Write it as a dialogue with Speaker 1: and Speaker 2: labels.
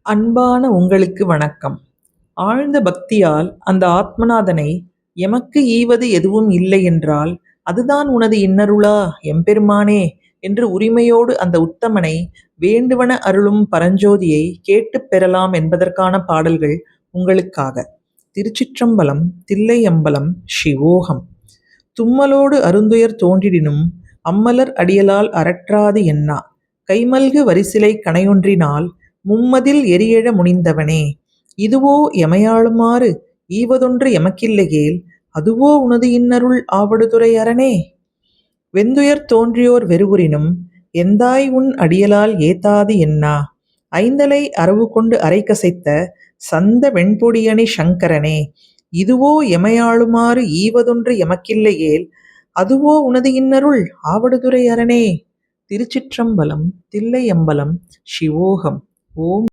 Speaker 1: அன்பான உங்களுக்கு வணக்கம். ஆழ்ந்த பக்தியால் அந்த ஆத்மநாதனை எமக்கு ஈவது எதுவும் இல்லை என்றால் அதுதான் உனது இன்னருளா எம்பெருமானே என்று உரிமையோடு அந்த உத்தமனை வேண்டுவன அருளும் பரஞ்சோதியை கேட்டுப் பெறலாம் என்பதற்கான பாடல்கள் உங்களுக்காக. திருச்சிற்றம்பலம். தில்லையம்பலம். சிவோகம். தும்மலோடு அருந்துயர் தோன்றிடினும் அம்மலர் அடியலால் அரற்றாது என்னா கைமல்கு வரிசிலை கணையொன்றினால் மும்மதில் எரியெழ முனிந்தவனே. இதுவோ எமையாளுமாறு ஈவதொன்று எமக்கில்லையேல் அதுவோ உனது இன்னருள் ஆவடுதுறை அரணே. வெந்துயர் தோன்றியோர் வெறுவுறினும் எந்தாய் உன் அடியலால் ஏத்தாது என்னா ஐந்தலை அரவு கொண்டு அரைக்கசைத்த சந்த வெண்பொடியணி சங்கரனே. இதுவோ எமையாளுமாறு ஈவதொன்று எமக்கில்லையேல் அதுவோ உனது இன்னருள் ஆவடுதுறை அரணே. திருச்சிற்றம்பலம். தில்லையம்பலம். சிவோகம். ஓம்